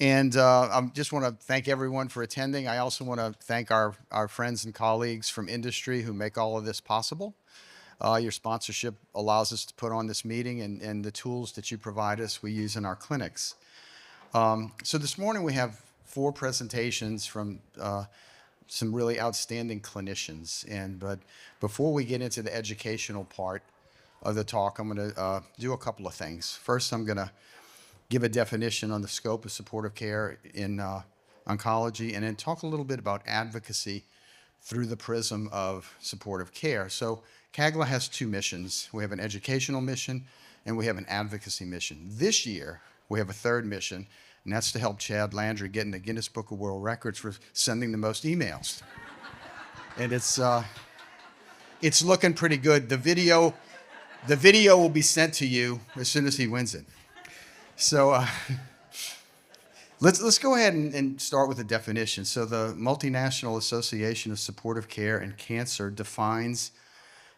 And I just want to thank everyone for attending. I also want to thank our friends and colleagues from industry who make all of this possible. Your sponsorship allows us to put on this meeting, and the tools that you provide us, we use in our clinics. So this morning we have 4 presentations from some really outstanding clinicians. But before we get into the educational part of the talk, I'm going to do a couple of things. First, I'm going to give a definition on the scope of supportive care in oncology, and then talk a little bit about advocacy through the prism of supportive care. So CAGLA has 2 missions. We have an educational mission and we have an advocacy mission. This year, we have a 3rd mission, and that's to help Chad Landry get in the Guinness Book of World Records for sending the most emails. And it's looking pretty good. The video will be sent to you as soon as he wins it. So let's go ahead and start with the definition. So the Multinational Association of Supportive Care and Cancer defines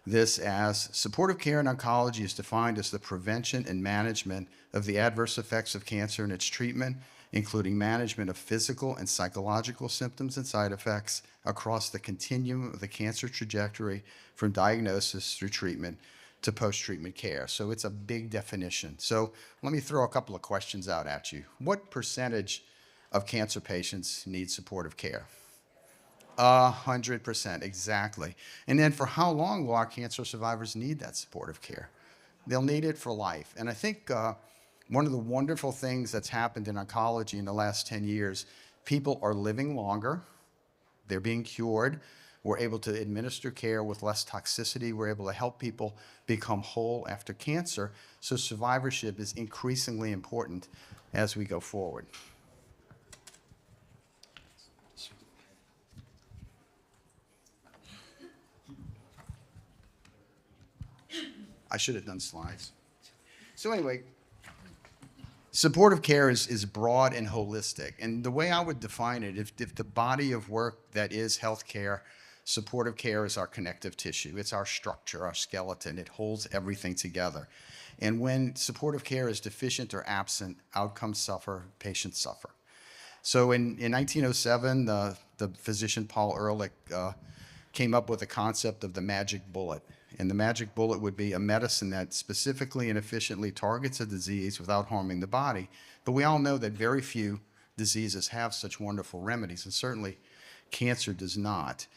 this as: supportive care in oncology is defined as the prevention and management of the adverse effects of cancer and its treatment, including management of physical and psychological symptoms and side effects across the continuum of the cancer trajectory from diagnosis through treatment to post-treatment care. So it's a big definition. So let me throw a couple of questions out at you. What percentage of cancer patients need supportive care? 100%, exactly. And then for how long will our cancer survivors need that supportive care? They'll need it for life. And I think one of the wonderful things that's happened in oncology in the last 10 years, people are living longer, they're being cured, we're able to administer care with less toxicity, we're able to help people become whole after cancer, so survivorship is increasingly important as we go forward. I should have done slides. So anyway, supportive care is broad and holistic. And the way I would define it, if the body of work that is healthcare, supportive care is our connective tissue. It's our structure, our skeleton. It holds everything together. And when supportive care is deficient or absent, outcomes suffer, patients suffer. So in 1907, the physician Paul Ehrlich came up with the concept of the magic bullet. And the magic bullet would be a medicine that specifically and efficiently targets a disease without harming the body. But we all know that very few diseases have such wonderful remedies, and certainly cancer does not.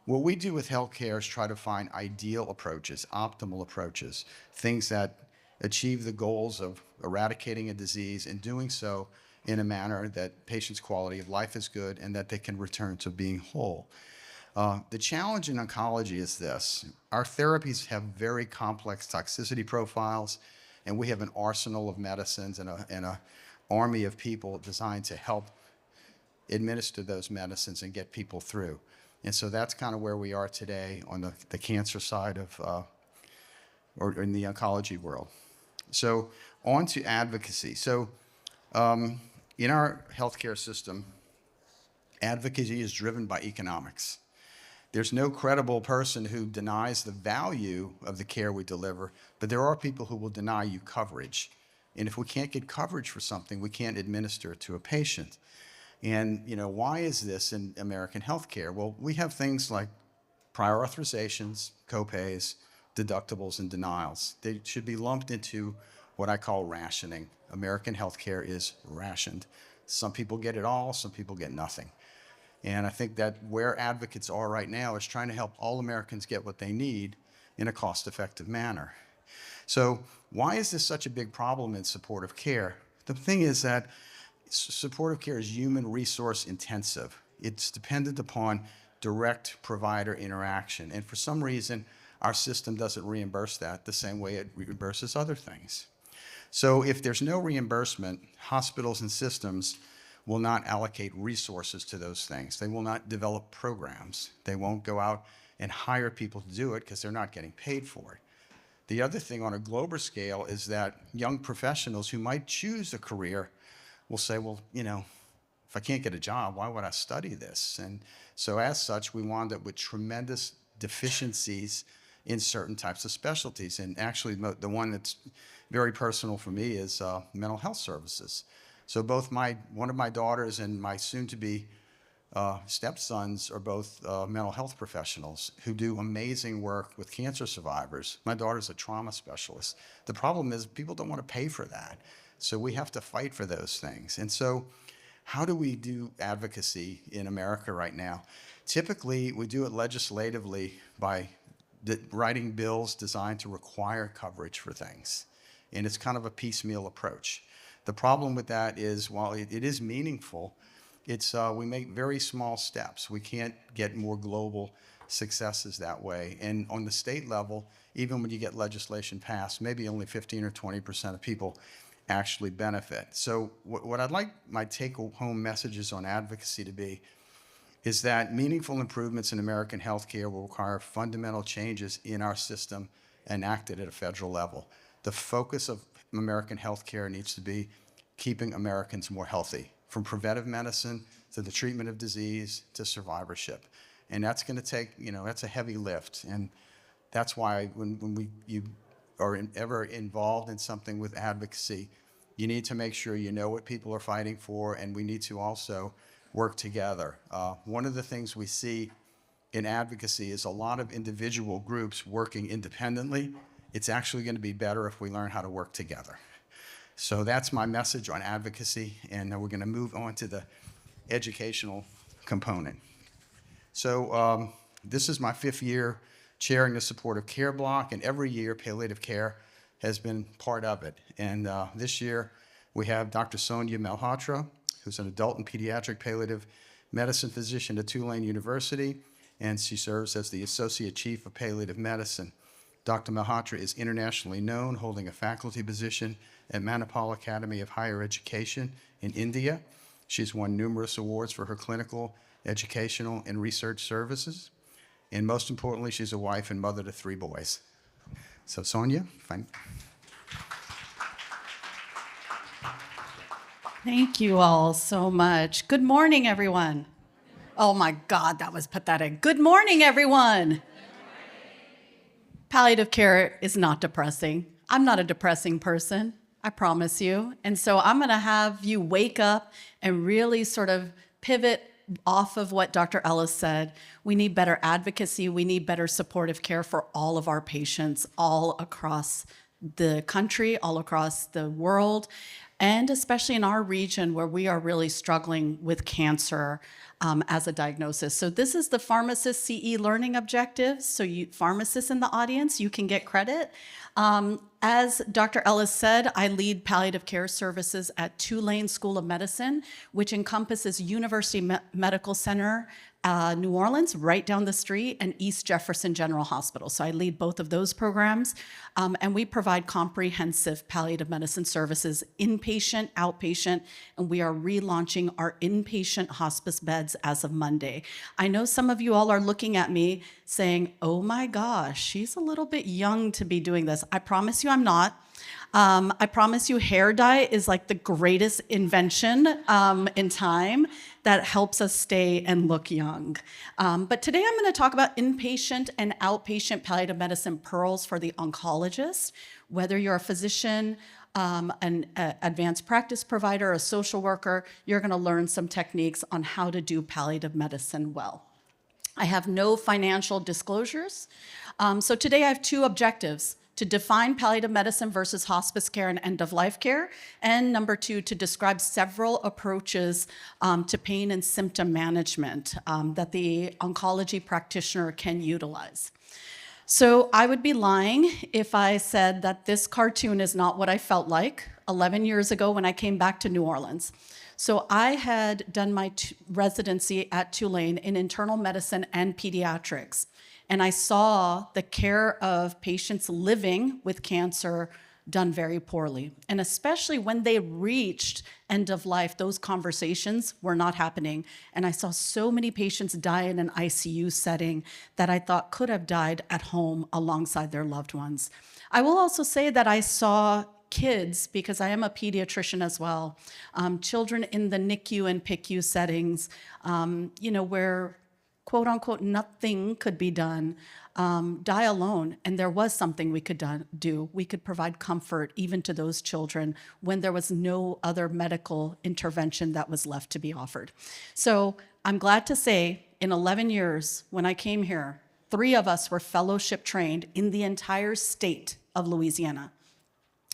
What we do with healthcare is try to find ideal approaches, optimal approaches, things that achieve the goals of eradicating a disease and doing so in a manner that patients' quality of life is good and that they can return to being whole. The challenge in oncology is this: our therapies have very complex toxicity profiles, and we have an arsenal of medicines and an army of people designed to help administer those medicines and get people through. And so that's kind of where we are today on the cancer side of, or in the oncology world. So on to advocacy. So in our healthcare system, advocacy is driven by economics. There's no credible person who denies the value of the care we deliver, but there are people who will deny you coverage. And if we can't get coverage for something, we can't administer it to a patient. And why is this in American healthcare? Well, we have things like prior authorizations, copays, deductibles, and denials. They should be lumped into what I call rationing. American healthcare is rationed. Some people get it all, some people get nothing. And I think that where advocates are right now is trying to help all Americans get what they need in a cost-effective manner. So why is this such a big problem in supportive care? The thing is that supportive care is human resource intensive. It's dependent upon direct provider interaction. And for some reason, our system doesn't reimburse that the same way it reimburses other things. So if there's no reimbursement, hospitals and systems will not allocate resources to those things. They will not develop programs. They won't go out and hire people to do it because they're not getting paid for it. The other thing on a global scale is that young professionals who might choose a career will say, well, if I can't get a job, why would I study this? And so as such, we wound up with tremendous deficiencies in certain types of specialties. And actually, the one that's very personal for me is mental health services. So one of my daughters and my soon-to-be stepsons are both mental health professionals who do amazing work with cancer survivors. My daughter's a trauma specialist. The problem is people don't want to pay for that. So we have to fight for those things. And so how do we do advocacy in America right now? Typically, we do it legislatively by writing bills designed to require coverage for things. And it's kind of a piecemeal approach. The problem with that is, while it is meaningful, we make very small steps. We can't get more global successes that way. And on the state level, even when you get legislation passed, maybe only 15 or 20% of people actually benefit. So what I'd like my take-home messages on advocacy to be is that meaningful improvements in American healthcare will require fundamental changes in our system enacted at a federal level. The focus of American healthcare needs to be keeping Americans more healthy, from preventive medicine to the treatment of disease to survivorship. And that's going to take, that's a heavy lift. And that's why when you are ever involved in something with advocacy, you need to make sure you know what people are fighting for, and we need to also work together. One of the things we see in advocacy is a lot of individual groups working independently. It's actually going to be better if we learn how to work together. So that's my message on advocacy, and we're going to move on to the educational component. So this is my 5th year chairing the supportive care block, and every year palliative care has been part of it. And this year we have Dr. Sonia Malhotra, who's an adult and pediatric palliative medicine physician at Tulane University, and she serves as the Associate Chief of Palliative Medicine. Dr. Malhotra is internationally known, holding a faculty position at Manipal Academy of Higher Education in India. She's won numerous awards for her clinical, educational, and research services. And most importantly, she's a wife and mother to 3 boys. So Sonia, fine. Thank you all so much. Good morning, everyone. Oh my God, that was pathetic. Good morning, everyone. Palliative care is not depressing. I'm not a depressing person, I promise you. And so I'm gonna have you wake up and really sort of pivot off of what Dr. Ellis said. We need better advocacy. We need better supportive care for all of our patients all across the country, all across the world, and especially in our region where we are really struggling with cancer as a diagnosis. So this is the pharmacist CE learning objectives. So you pharmacists in the audience, you can get credit. As Dr. Ellis said, I lead palliative care services at Tulane School of Medicine, which encompasses University Medical Center, New Orleans, right down the street, and East Jefferson General Hospital. So I lead both of those programs, and we provide comprehensive palliative medicine services, inpatient, outpatient, and we are relaunching our inpatient hospice beds as of Monday. I know some of you all are looking at me saying, oh my gosh, she's a little bit young to be doing this. I promise you I'm not. I promise you hair dye is like the greatest invention in time that helps us stay and look young. But today I'm going to talk about inpatient and outpatient palliative medicine pearls for the oncologist. Whether you're a physician, an advanced practice provider, a social worker, you're going to learn some techniques on how to do palliative medicine well. I have no financial disclosures. So today I have 2 objectives: to define palliative medicine versus hospice care and end-of-life care, and number 2, to describe several approaches to pain and symptom management that the oncology practitioner can utilize. So I would be lying if I said that this cartoon is not what I felt like 11 years ago when I came back to New Orleans. So I had done my residency at Tulane in internal medicine and pediatrics. And I saw the care of patients living with cancer done very poorly. And especially when they reached end of life, those conversations were not happening. And I saw so many patients die in an ICU setting that I thought could have died at home alongside their loved ones. I will also say that I saw kids, because I am a pediatrician as well, children in the NICU and PICU settings, where quote unquote, nothing could be done, die alone. And there was something we could do. We could provide comfort even to those children when there was no other medical intervention that was left to be offered. So I'm glad to say in 11 years, when I came here, 3 of us were fellowship trained in the entire state of Louisiana.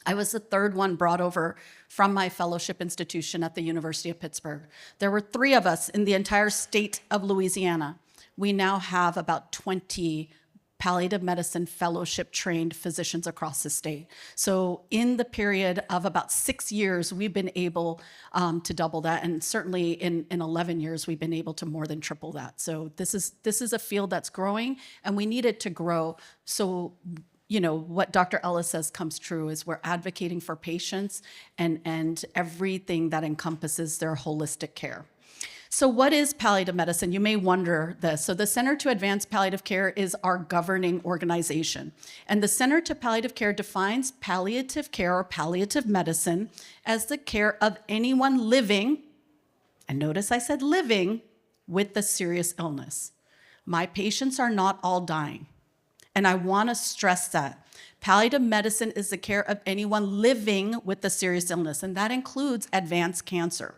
I was the 3rd one brought over from my fellowship institution at the University of Pittsburgh. There were 3 of us in the entire state of Louisiana. We now have about 20 palliative medicine fellowship trained physicians across the state. So in the period of about 6 years, we've been able to double that. And certainly in 11 years, we've been able to more than triple that. So this is a field that's growing, and we need it to grow. So what Dr. Ellis says comes true is we're advocating for patients and everything that encompasses their holistic care. So what is palliative medicine? You may wonder this. So the Center to Advance Palliative Care is our governing organization. And the Center to Palliative Care defines palliative care or palliative medicine as the care of anyone living, and notice I said living, with a serious illness. My patients are not all dying. And I want to stress that. Palliative medicine is the care of anyone living with a serious illness, and that includes advanced cancer.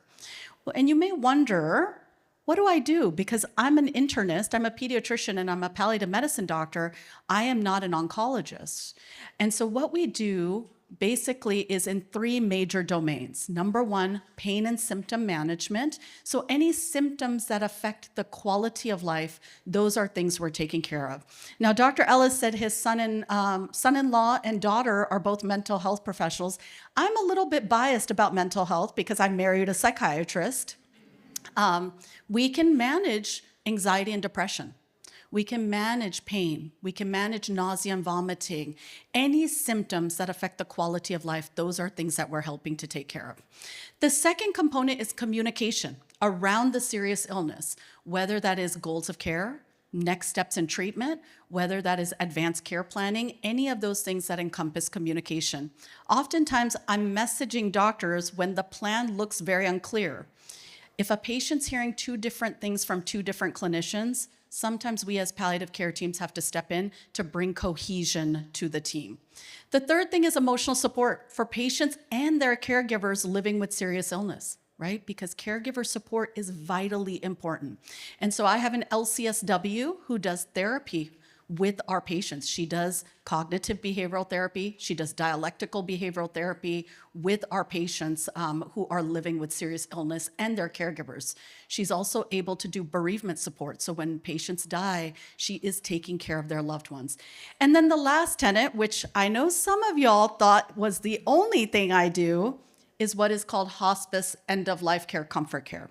Well, and you may wonder, what do I do? Because I'm an internist, I'm a pediatrician, and I'm a palliative medicine doctor. I am not an oncologist. And so what we do basically is in 3 major domains. Number 1, pain and symptom management. So any symptoms that affect the quality of life, those are things we're taking care of. Now, Dr. Ellis said his son-in-law and daughter are both mental health professionals. I'm a little bit biased about mental health because I married a psychiatrist. We can manage anxiety and depression. We can manage pain. We can manage nausea and vomiting. Any symptoms that affect the quality of life, those are things that we're helping to take care of. The second component is communication around the serious illness, whether that is goals of care, next steps in treatment, whether that is advanced care planning, any of those things that encompass communication. Oftentimes, I'm messaging doctors when the plan looks very unclear. If a patient's hearing 2 different things from 2 different clinicians, sometimes we as palliative care teams have to step in to bring cohesion to the team. The third thing is emotional support for patients and their caregivers living with serious illness, right? Because caregiver support is vitally important. And so I have an LCSW who does therapy with our patients. She does cognitive behavioral therapy. She does dialectical behavioral therapy with our patients who are living with serious illness and their caregivers. She's also able to do bereavement support. So when patients die, she is taking care of their loved ones. And then the last tenet, which I know some of y'all thought was the only thing I do, is what is called hospice end-of-life care comfort care.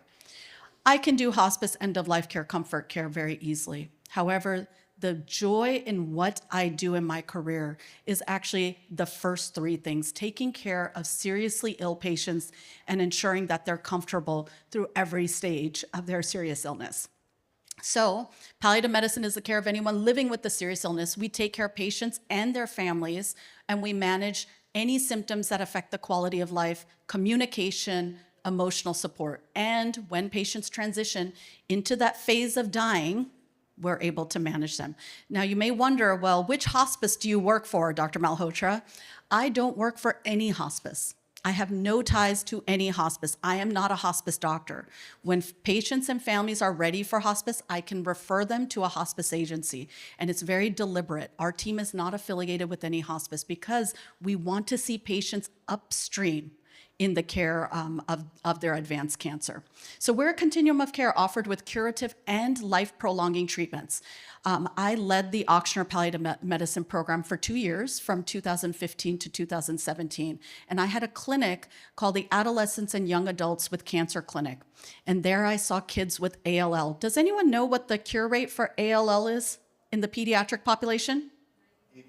I can do hospice end-of-life care comfort care very easily. However, the joy in what I do in my career is actually the first 3 things: taking care of seriously ill patients and ensuring that they're comfortable through every stage of their serious illness. So palliative medicine is the care of anyone living with a serious illness. We take care of patients and their families, and we manage any symptoms that affect the quality of life, communication, emotional support. And when patients transition into that phase of dying, we're able to manage them. Now, you may wonder, well, which hospice do you work for, Dr. Malhotra? I don't work for any hospice. I have no ties to any hospice. I am not a hospice doctor. When patients and families are ready for hospice, I can refer them to a hospice agency, and it's very deliberate. Our team is not affiliated with any hospice because we want to see patients upstream in the care of their advanced cancer. So we're a continuum of care offered with curative and life-prolonging treatments. I led the Ochsner Palliative Medicine program for 2 years, from 2015 to 2017. And I had a clinic called the Adolescents and Young Adults with Cancer Clinic. And there I saw kids with ALL. Does anyone know what the cure rate for ALL is in the pediatric population? 85%.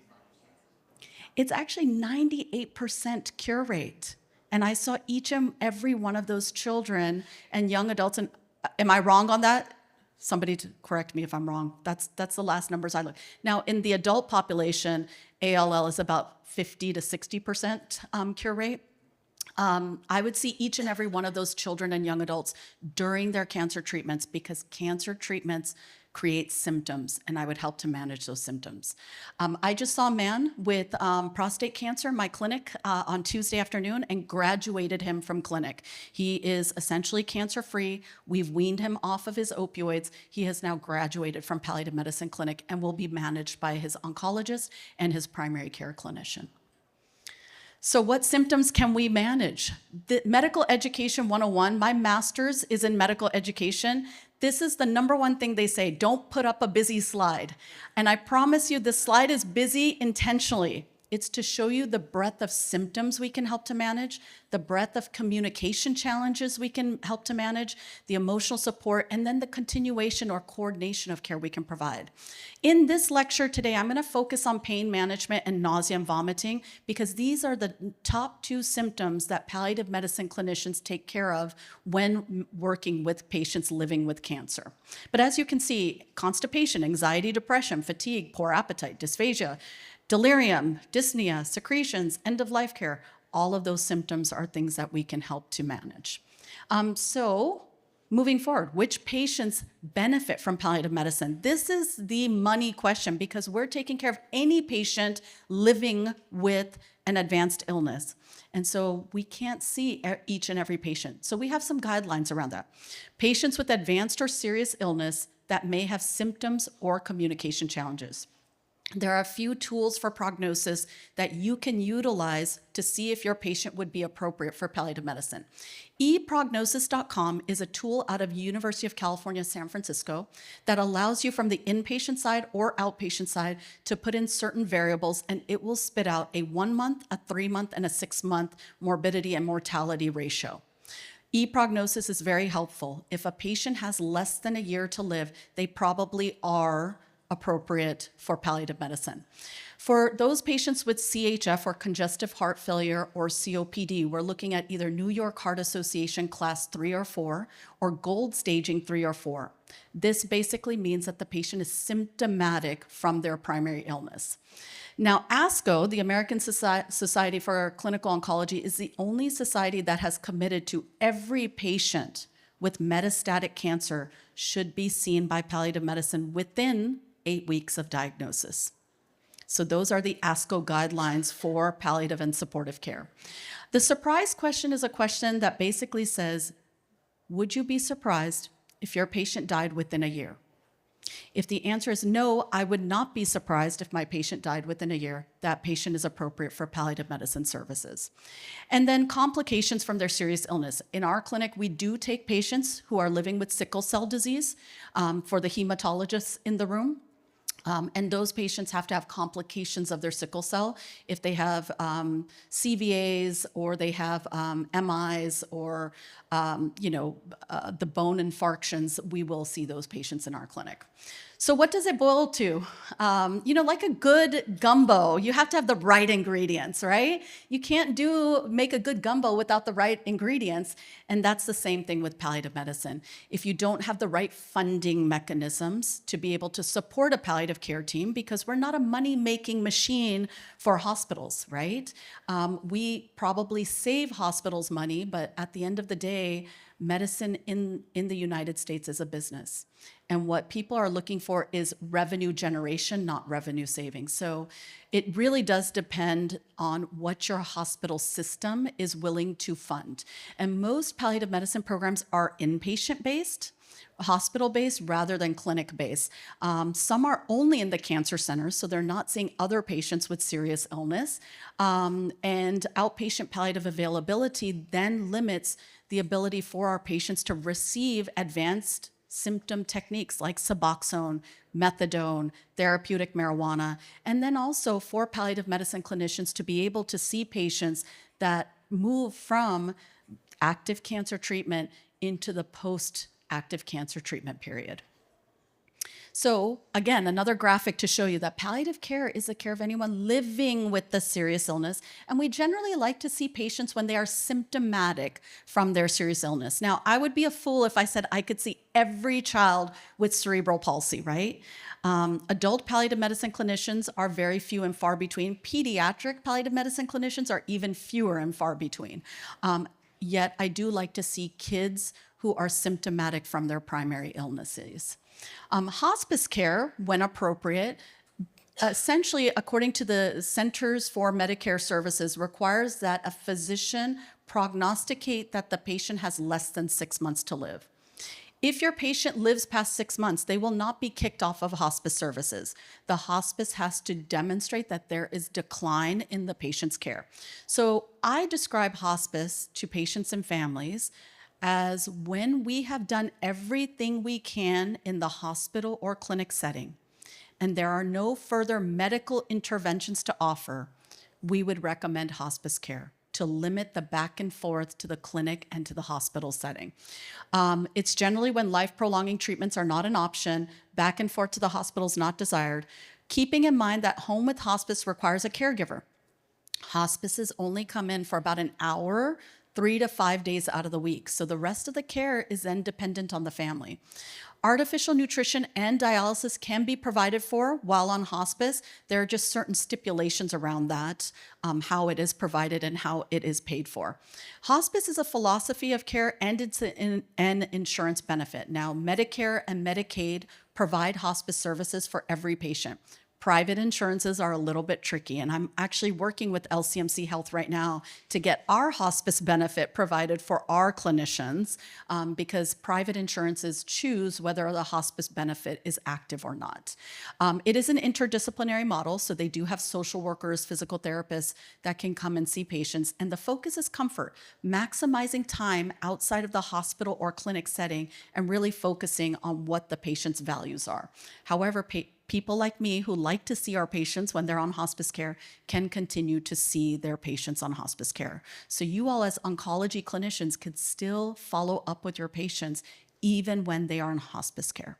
It's actually 98% cure rate. And I saw each and every one of those children and young adults. And am I wrong on that? Somebody to correct me if I'm wrong. That's the last numbers I looked. Now, in the adult population, ALL is about 50 to 60% cure rate. I would see each and every one of those children and young adults during their cancer treatments, because cancer treatments create symptoms, and I would help to manage those symptoms. I just saw a man with prostate cancer in my clinic on Tuesday afternoon and graduated him from clinic. He is essentially cancer-free. We've weaned him off of his opioids. He has now graduated from palliative medicine clinic and will be managed by his oncologist and his primary care clinician. So what symptoms can we manage? The Medical Education 101, my master's is in medical education. This is the number one thing they say, don't put up a busy slide. And I promise you, this slide is busy intentionally. It's to show you the breadth of symptoms we can help to manage, the breadth of communication challenges we can help to manage, the emotional support, and then the continuation or coordination of care we can provide. In this lecture today, I'm going to focus on pain management and nausea and vomiting because these are the top 2 symptoms that palliative medicine clinicians take care of when working with patients living with cancer. But as you can see, constipation, anxiety, depression, fatigue, poor appetite, dysphagia, delirium, dyspnea, secretions, end-of-life care, all of those symptoms are things that we can help to manage. So moving forward, which patients benefit from palliative medicine? This is the money question because we're taking care of any patient living with an advanced illness. And so we can't see each and every patient. So we have some guidelines around that. Patients with advanced or serious illness that may have symptoms or communication challenges. There are a few tools for prognosis that you can utilize to see if your patient would be appropriate for palliative medicine. eprognosis.com is a tool out of University of California, San Francisco that allows you from the inpatient side or outpatient side to put in certain variables, and it will spit out a 1-month, a 3-month, and a 6-month morbidity and mortality ratio. ePrognosis is very helpful. If a patient has less than a year to live, they probably are appropriate for palliative medicine. For those patients with CHF or congestive heart failure or COPD, we're looking at either New York Heart Association class 3 or 4 or gold staging 3 or 4. This basically means that the patient is symptomatic from their primary illness. Now, ASCO, the American Society for Clinical Oncology, is the only society that has committed to every patient with metastatic cancer should be seen by palliative medicine within 8 weeks of diagnosis. So those are the ASCO guidelines for palliative and supportive care. The surprise question is a question that basically says, would you be surprised if your patient died within a year? If the answer is no, I would not be surprised if my patient died within a year. That patient is appropriate for palliative medicine services. And then complications from their serious illness. In our clinic, we do take patients who are living with sickle cell disease for the hematologists in the room. And those patients have to have complications of their sickle cell. If they have CVAs or they have MIs or the bone infarctions, we will see those patients in our clinic. So what does it boil to? Like a good gumbo, you have to have the right ingredients, right? You can't make a good gumbo without the right ingredients. And that's the same thing with palliative medicine. If you don't have the right funding mechanisms to be able to support a palliative care team, because we're not a money-making machine for hospitals, right? We probably save hospitals money, but at the end of the day, medicine in the United States is a business. And what people are looking for is revenue generation, not revenue saving. So it really does depend on what your hospital system is willing to fund. And most palliative medicine programs are inpatient-based, hospital-based rather than clinic-based. Some are only in the cancer centers, so they're not seeing other patients with serious illness. And outpatient palliative availability then limits the ability for our patients to receive advanced symptom techniques like Suboxone, methadone, therapeutic marijuana, and then also for palliative medicine clinicians to be able to see patients that move from active cancer treatment into the post-active cancer treatment period. So again, another graphic to show you that palliative care is the care of anyone living with the serious illness. And we generally like to see patients when they are symptomatic from their serious illness. Now, I would be a fool if I said I could see every child with cerebral palsy, right? Adult palliative medicine clinicians are very few and far between. Pediatric palliative medicine clinicians are even fewer and far between. Yet I do like to see kids who are symptomatic from their primary illnesses. Hospice care, when appropriate, essentially, according to the Centers for Medicare Services, requires that a physician prognosticate that the patient has less than 6 months to live. If your patient lives past 6 months, they will not be kicked off of hospice services. The hospice has to demonstrate that there is decline in the patient's care. So I describe hospice to patients and families as when we have done everything we can in the hospital or clinic setting, and there are no further medical interventions to offer, we would recommend hospice care to limit the back and forth to the clinic and to the hospital setting. It's generally when life-prolonging treatments are not an option, back and forth to the hospital is not desired, keeping in mind that home with hospice requires a caregiver. Hospices only come in for about an hour, 3 to 5 days out of the week. So the rest of the care is then dependent on the family. Artificial nutrition and dialysis can be provided for while on hospice. There are just certain stipulations around that, how it is provided and how it is paid for. Hospice is a philosophy of care and it's an insurance benefit. Now, Medicare and Medicaid provide hospice services for every patient. Private insurances are a little bit tricky, and I'm actually working with LCMC Health right now to get our hospice benefit provided for our clinicians because private insurances choose whether the hospice benefit is active or not. It is an interdisciplinary model, so they do have social workers, physical therapists that can come and see patients, and the focus is comfort, maximizing time outside of the hospital or clinic setting and really focusing on what the patient's values are. However, people like me who like to see our patients when they're on hospice care can continue to see their patients on hospice care. So you all as oncology clinicians could still follow up with your patients even when they are in hospice care.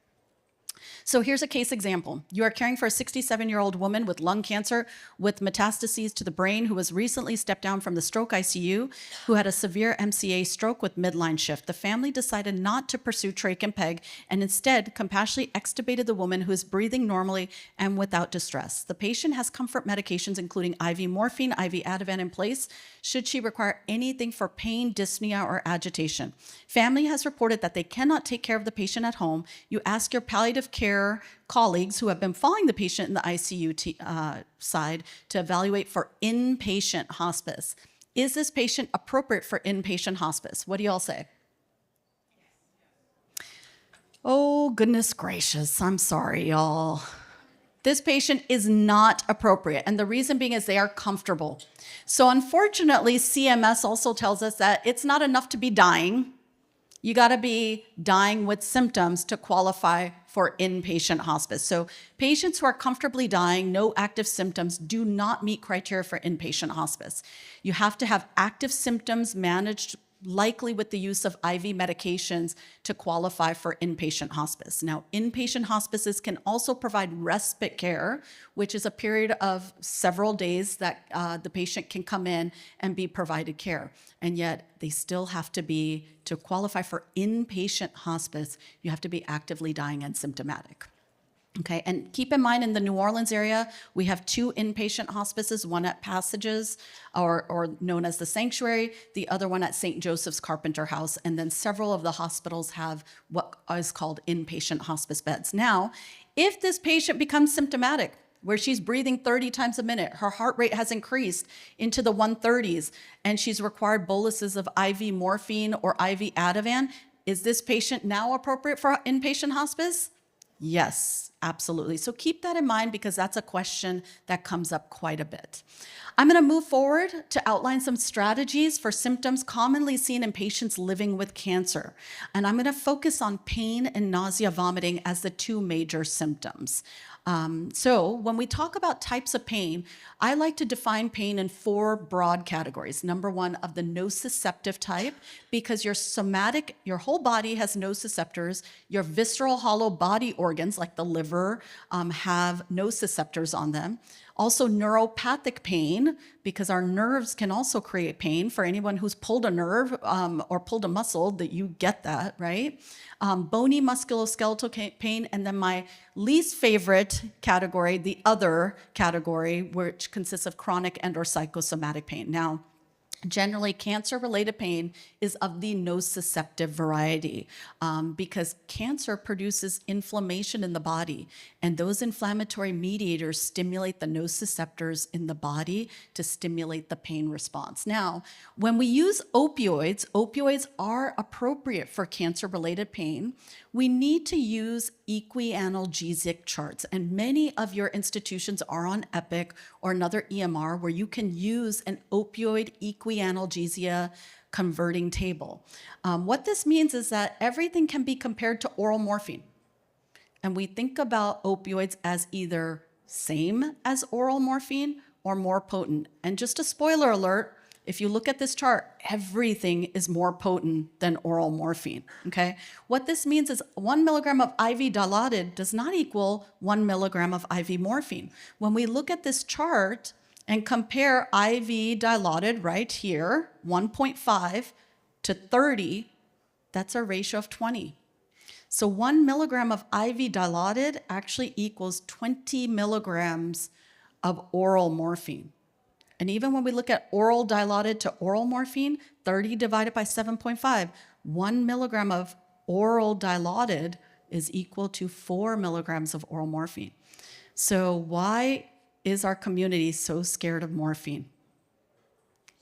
So here's a case example. You are caring for a 67-year-old woman with lung cancer with metastases to the brain who was recently stepped down from the stroke ICU, who had a severe MCA stroke with midline shift. The family decided not to pursue trach and peg and instead compassionately extubated the woman who is breathing normally and without distress. The patient has comfort medications including IV morphine, IV Ativan in place should she require anything for pain, dyspnea, or agitation. Family has reported that they cannot take care of the patient at home. You ask your palliative care colleagues who have been following the patient in the ICU side to evaluate for inpatient hospice. Is this patient appropriate for inpatient hospice? What do you all say? Oh, goodness gracious. I'm sorry, y'all. This patient is not appropriate, and the reason being is they are comfortable. So unfortunately, CMS also tells us that it's not enough to be dying. You gotta be dying with symptoms to qualify for inpatient hospice. So patients who are comfortably dying, no active symptoms, do not meet criteria for inpatient hospice. You have to have active symptoms managed likely with the use of IV medications to qualify for inpatient hospice. Now, inpatient hospices can also provide respite care, which is a period of several days that the patient can come in and be provided care. And yet they still have to be, to qualify for inpatient hospice, you have to be actively dying and symptomatic. Okay, and keep in mind in the New Orleans area, we have 2 inpatient hospices, one at Passages, or known as the Sanctuary, the other one at St. Joseph's Carpenter House, and then several of the hospitals have what is called inpatient hospice beds. Now, if this patient becomes symptomatic, where she's breathing 30 times a minute, her heart rate has increased into the 130s, and she's required boluses of IV morphine or IV Ativan, is this patient now appropriate for inpatient hospice? Yes, absolutely. So keep that in mind because that's a question that comes up quite a bit. I'm going to move forward to outline some strategies for symptoms commonly seen in patients living with cancer. And I'm going to focus on pain and nausea, vomiting as the 2 major symptoms. So when we talk about types of pain, I like to define pain in 4 broad categories. Number 1, of the nociceptive type, because your somatic, your whole body has nociceptors. Your visceral hollow body organs, like the liver, have nociceptors on them. Also neuropathic pain, because our nerves can also create pain. For anyone who's pulled a nerve or pulled a muscle, that you get that, right? Bony musculoskeletal pain, and then my least favorite category, the other category, which consists of chronic and or psychosomatic pain. Now, Generally, cancer-related pain is of the nociceptive variety because cancer produces inflammation in the body, and those inflammatory mediators stimulate the nociceptors in the body to stimulate the pain response. Now, when we use opioids, opioids are appropriate for cancer-related pain. We need to use equianalgesic charts, and many of your institutions are on Epic or another EMR where you can use an opioid equianalgesia converting table. What this means is that everything can be compared to oral morphine. And we think about opioids as either same as oral morphine or more potent. And just a spoiler alert, if you look at this chart, everything is more potent than oral morphine, okay? What this means is 1 milligram of IV Dilaudid does not equal 1 milligram of IV morphine. When we look at this chart and compare IV Dilaudid right here, 1.5 to 30, that's a ratio of 20. So 1 milligram of IV Dilaudid actually equals 20 milligrams of oral morphine. And even when we look at oral Dilaudid to oral morphine, 30 divided by 7.5, 1 milligram of oral Dilaudid is equal to 4 milligrams of oral morphine. So why is our community so scared of morphine?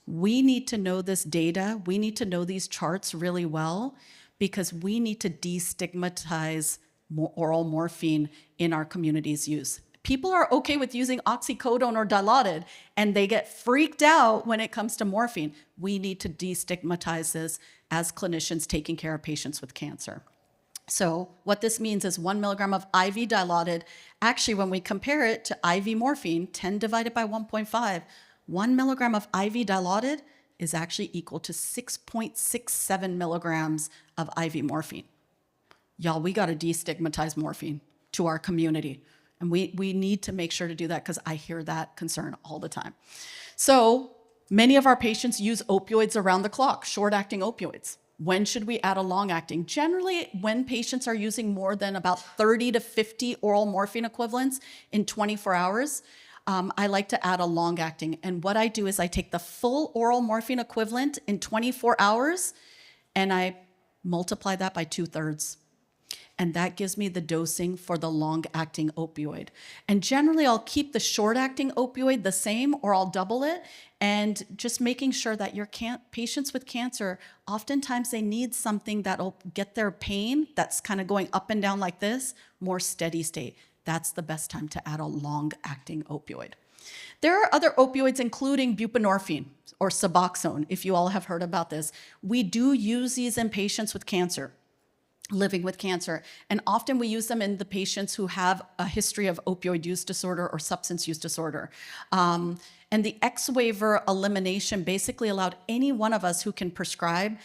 We need to know this data. We need to know these charts really well because we need to destigmatize oral morphine in our community's use. People are okay with using oxycodone or Dilaudid, and they get freaked out when it comes to morphine. We need to destigmatize this as clinicians taking care of patients with cancer. So what this means is 1 milligram of IV Dilaudid, actually when we compare it to IV morphine, 10 divided by 1.5, 1 milligram of IV Dilaudid is actually equal to 6.67 milligrams of IV morphine. Y'all, we gotta destigmatize morphine to our community. And we need to make sure to do that because I hear that concern all the time. So many of our patients use opioids around the clock, short-acting opioids. When should we add a long-acting? Generally, when patients are using more than about 30 to 50 oral morphine equivalents in 24 hours, I like to add a long-acting. And what I do is I take the full oral morphine equivalent in 24 hours and I multiply that by 2/3. And that gives me the dosing for the long-acting opioid. And generally, I'll keep the short-acting opioid the same or I'll double it, and just making sure that your patients with cancer, oftentimes they need something that'll get their pain that's kind of going up and down like this, more steady state. That's the best time to add a long-acting opioid. There are other opioids, including buprenorphine or Suboxone, if you all have heard about this. We do use these in patients with cancer, living with cancer. And often we use them in the patients who have a history of opioid use disorder or substance use disorder. And the X waiver elimination basically allowed any one of us who can prescribe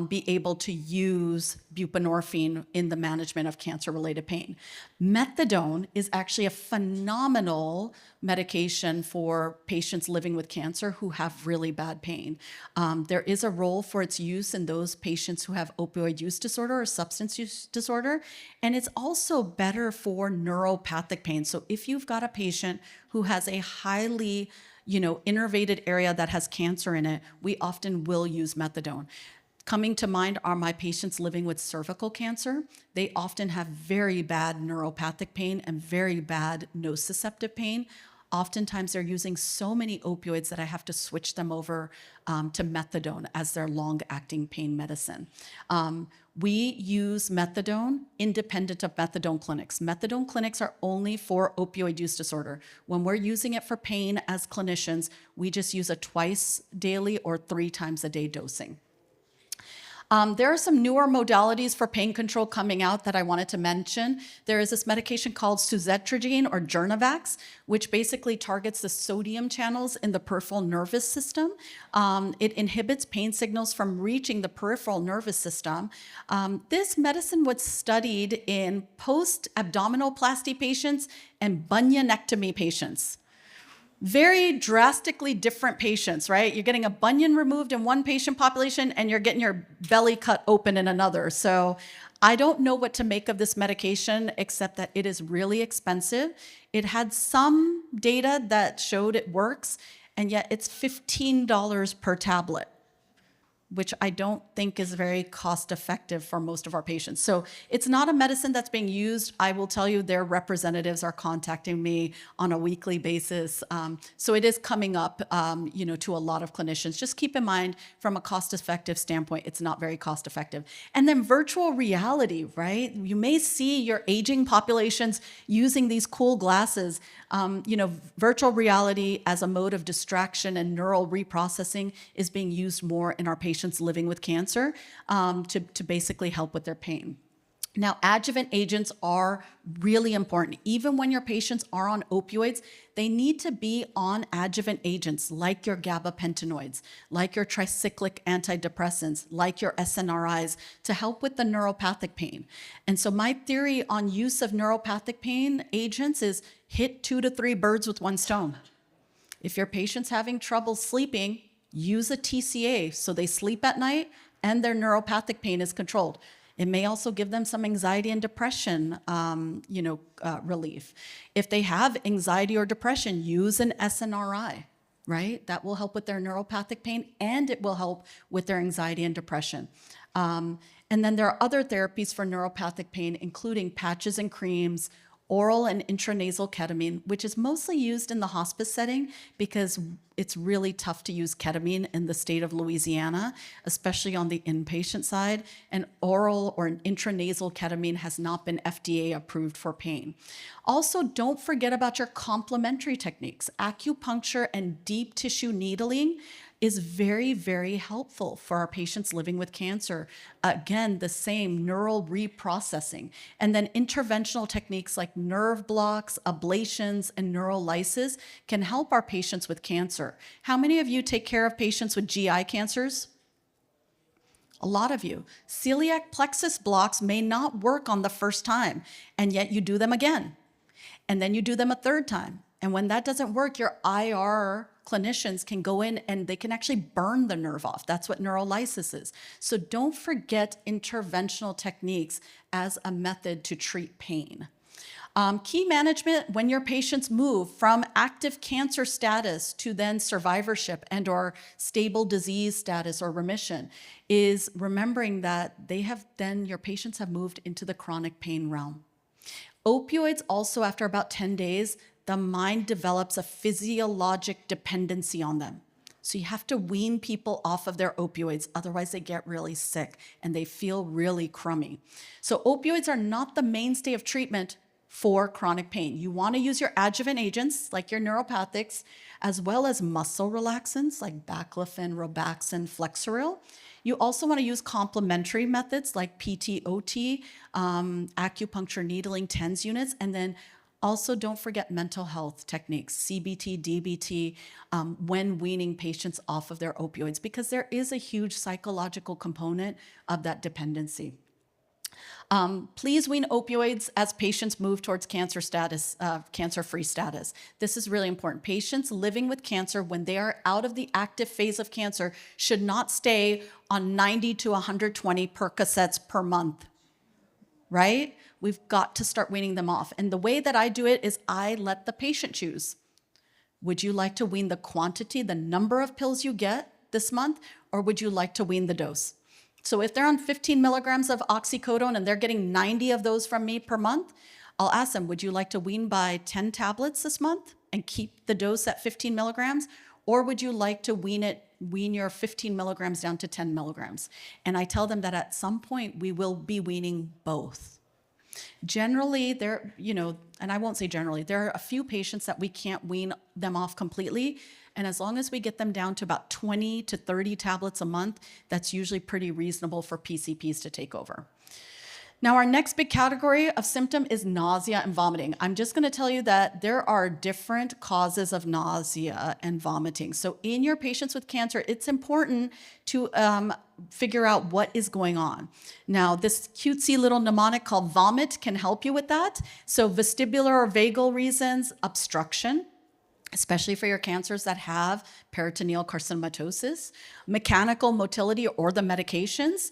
be able to use buprenorphine in the management of cancer-related pain. Methadone is actually a phenomenal medication for patients living with cancer who have really bad pain. There is a role for its use in those patients who have opioid use disorder or substance use disorder, and it's also better for neuropathic pain. So if you've got a patient who has a highly innervated area that has cancer in it, we often will use methadone. Coming to mind are my patients living with cervical cancer. They often have very bad neuropathic pain and very bad nociceptive pain. Oftentimes they're using so many opioids that I have to switch them over to methadone as their long-acting pain medicine. We use methadone independent of methadone clinics. Methadone clinics are only for opioid use disorder. When we're using it for pain as clinicians, we just use a twice daily or 3 times a day dosing. There are some newer modalities for pain control coming out that I wanted to mention. There is this medication called suzetrigine or Journavax, which basically targets the sodium channels in the peripheral nervous system. It inhibits pain signals from reaching the peripheral nervous system. This medicine was studied in post-abdominoplasty patients and bunionectomy patients. Very drastically different patients, right? You're getting a bunion removed in one patient population and you're getting your belly cut open in another. So I don't know what to make of this medication except that it is really expensive. It had some data that showed it works. and yet it's $15 per tablet, which I don't think is very cost effective for most of our patients. So it's not a medicine that's being used. I will tell you their representatives are contacting me on a weekly basis. So it is coming up, to a lot of clinicians. Just keep in mind from a cost effective standpoint, it's not very cost effective. And then virtual reality, right? You may see your aging populations using these cool glasses. Virtual reality as a mode of distraction and neural reprocessing is being used more in our patients living with cancer to basically help with their pain. Now, adjuvant agents are really important. Even when your patients are on opioids, they need to be on adjuvant agents like your gabapentinoids, like your tricyclic antidepressants, like your SNRIs to help with the neuropathic pain. And so my theory on use of neuropathic pain agents is hit 2 to 3 birds with one stone. If your patient's having trouble sleeping, use a TCA so they sleep at night and their neuropathic pain is controlled. It may also give them some anxiety and depression relief. If they have anxiety or depression, use an SNRI, right? That will help with their neuropathic pain and it will help with their anxiety and depression. And then there are other therapies for neuropathic pain, including patches and creams, oral and intranasal ketamine, which is mostly used in the hospice setting because it's really tough to use ketamine in the state of Louisiana, especially on the inpatient side. And oral or intranasal ketamine has not been FDA approved for pain. Also, don't forget about your complementary techniques. Acupuncture and deep tissue needling is very, very helpful for our patients living with cancer. Again, the same neural reprocessing. And then interventional techniques like nerve blocks, ablations, and neurolysis can help our patients with cancer. How many of you take care of patients with GI cancers? A lot of you. Celiac plexus blocks may not work on the first time, and yet you do them again. And then you do them a third time. And when that doesn't work, your IR clinicians can go in and they can actually burn the nerve off. That's what neurolysis is. So don't forget interventional techniques as a method to treat pain. Key management when your patients move from active cancer status to then survivorship and or stable disease status or remission is remembering that your patients have moved into the chronic pain realm. Opioids also, after about 10 days, the mind develops a physiologic dependency on them. So you have to wean people off of their opioids, otherwise they get really sick and they feel really crummy. So opioids are not the mainstay of treatment for chronic pain. You want to use your adjuvant agents like your neuropathics, as well as muscle relaxants like baclofen, Robaxin, Flexeril. You also want to use complementary methods like PTOT, acupuncture needling, TENS units, and then also don't forget mental health techniques, CBT, DBT, when weaning patients off of their opioids, because there is a huge psychological component of that dependency. Please wean opioids as patients move towards cancer-free status. This is really important. Patients living with cancer, when they are out of the active phase of cancer, should not stay on 90 to 120 Percocets per month, right? We've got to start weaning them off. And the way that I do it is I let the patient choose. Would you like to wean the quantity, the number of pills you get this month, or would you like to wean the dose? So if they're on 15 milligrams of oxycodone and they're getting 90 of those from me per month, I'll ask them, would you like to wean by 10 tablets this month and keep the dose at 15 milligrams? Or would you like to wean your 15 milligrams down to 10 milligrams? And I tell them that at some point we will be weaning both. Generally, and I won't say generally, there are a few patients that we can't wean them off completely. And as long as we get them down to about 20 to 30 tablets a month, that's usually pretty reasonable for PCPs to take over. Now, our next big category of symptom is nausea and vomiting. I'm just going to tell you that there are different causes of nausea and vomiting. So in your patients with cancer, it's important to figure out what is going on. Now, this cutesy little mnemonic called VOMIT can help you with that. So vestibular or vagal reasons, obstruction, especially for your cancers that have peritoneal carcinomatosis, mechanical motility or the medications,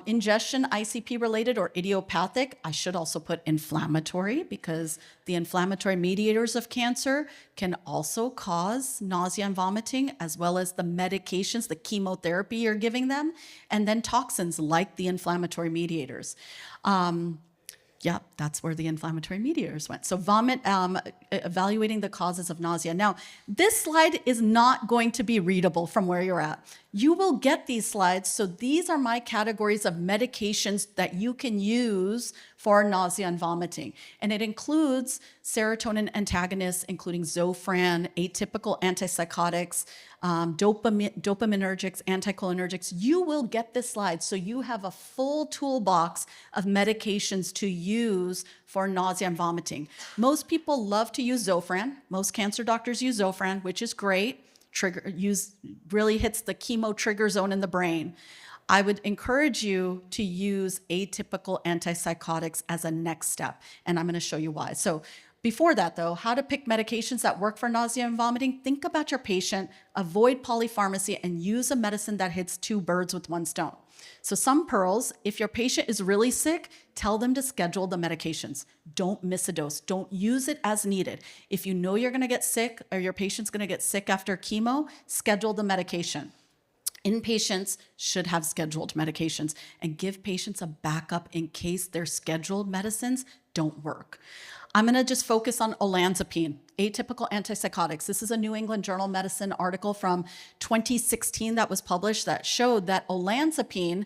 ingestion, ICP related or idiopathic. I should also put inflammatory, because the inflammatory mediators of cancer can also cause nausea and vomiting, as well as the medications, the chemotherapy you're giving them, and then toxins like the inflammatory mediators. Yeah, that's where the inflammatory mediators went. So evaluating the causes of nausea. Now, this slide is not going to be readable from where you're at. You will get these slides. So these are my categories of medications that you can use for nausea and vomiting. And it includes serotonin antagonists, including Zofran, atypical antipsychotics, dopaminergics, anticholinergics. You will get this slide, so you have a full toolbox of medications to use for nausea and vomiting. Most people love to use Zofran. Most cancer doctors use Zofran, which is great. Really hits the chemo trigger zone in the brain. I would encourage you to use atypical antipsychotics as a next step, and I'm going to show you why. So before that, though, how to pick medications that work for nausea and vomiting. Think about your patient, avoid polypharmacy, and use a medicine that hits two birds with one stone. So some pearls: if your patient is really sick, tell them to schedule the medications. Don't miss a dose. Don't use it as needed. If you know you're going to get sick, or your patient's going to get sick after chemo, schedule the medication. Inpatients should have scheduled medications, and give patients a backup in case their scheduled medicines don't work. I'm going to just focus on olanzapine, atypical antipsychotics. This is a New England Journal of Medicine article from 2016 that was published that showed that olanzapine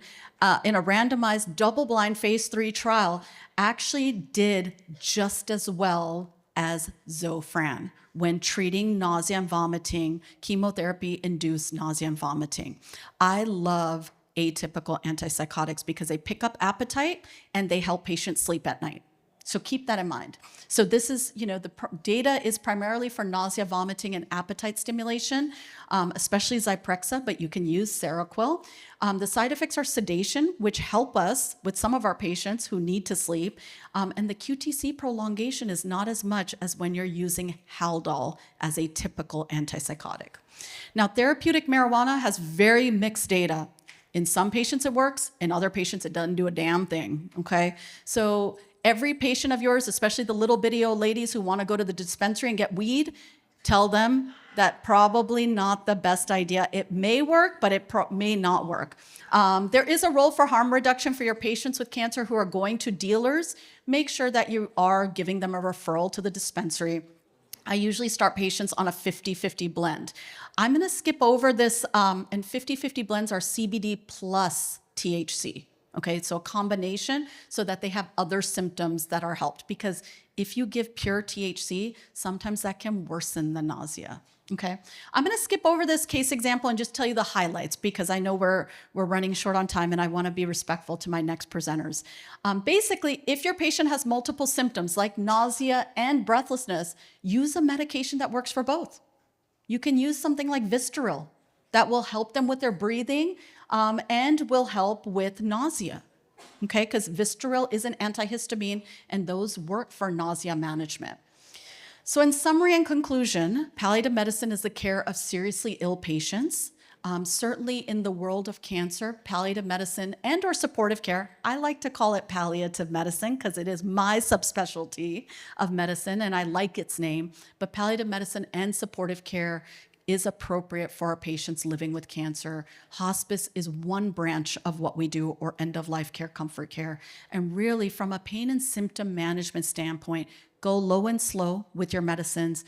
in a randomized double-blind phase 3 trial actually did just as well as Zofran when treating nausea and vomiting, chemotherapy-induced nausea and vomiting. I love atypical antipsychotics because they pick up appetite and they help patients sleep at night. So keep that in mind. So this is, the data is primarily for nausea, vomiting, and appetite stimulation, especially Zyprexa, but you can use Seroquel. The side effects are sedation, which help us with some of our patients who need to sleep. And the QTC prolongation is not as much as when you're using Haldol as a typical antipsychotic. Now, therapeutic marijuana has very mixed data. In some patients it works, in other patients it doesn't do a damn thing, okay? So every patient of yours, especially the little bitty old ladies who want to go to the dispensary and get weed, tell them that probably not the best idea. It may work, but it may not work. There is a role for harm reduction for your patients with cancer who are going to dealers. Make sure that you are giving them a referral to the dispensary. I usually start patients on a 50-50 blend. I'm going to skip over this, and 50-50 blends are CBD plus THC. Okay, so a combination so that they have other symptoms that are helped, because if you give pure THC, sometimes that can worsen the nausea. Okay, I'm going to skip over this case example and just tell you the highlights, because I know we're running short on time and I want to be respectful to my next presenters. Basically, if your patient has multiple symptoms like nausea and breathlessness, use a medication that works for both. You can use something like Vistaril that will help them with their breathing and will help with nausea, okay? Because Vistaril is an antihistamine, and those work for nausea management. So in summary and conclusion, palliative medicine is the care of seriously ill patients. Certainly in the world of cancer, palliative medicine and or supportive care, I like to call it palliative medicine because it is my subspecialty of medicine and I like its name, but palliative medicine and supportive care is appropriate for our patients living with cancer. Hospice is one branch of what we do, or end-of-life care, comfort care. And really, from a pain and symptom management standpoint, go low and slow with your medicines.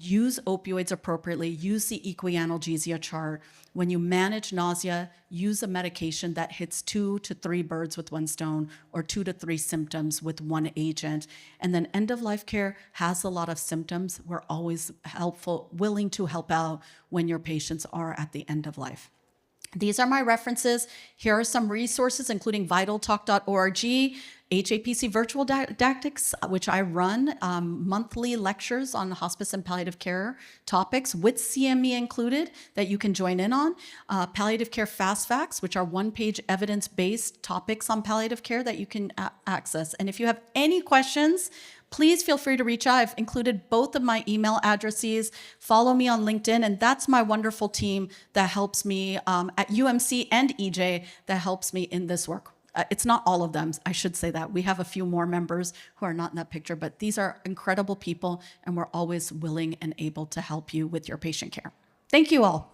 Use opioids appropriately. Use the equianalgesia chart. When you manage nausea, use a medication that hits 2 to 3 birds with one stone, or 2 to 3 symptoms with one agent. And then end-of-life care has a lot of symptoms. We're always willing to help out when your patients are at the end of life. These are my references. Here are some resources, including vitaltalk.org, HAPC Virtual Didactics, which I run monthly lectures on hospice and palliative care topics with CME included that you can join in on. Palliative Care Fast Facts, which are one-page evidence-based topics on palliative care that you can access. And if you have any questions, please feel free to reach out. I've included both of my email addresses. Follow me on LinkedIn, and that's my wonderful team that helps me at UMC and EJ that helps me in this work. It's not all of them, I should say that. We have a few more members who are not in that picture, but these are incredible people, and we're always willing and able to help you with your patient care. Thank you all.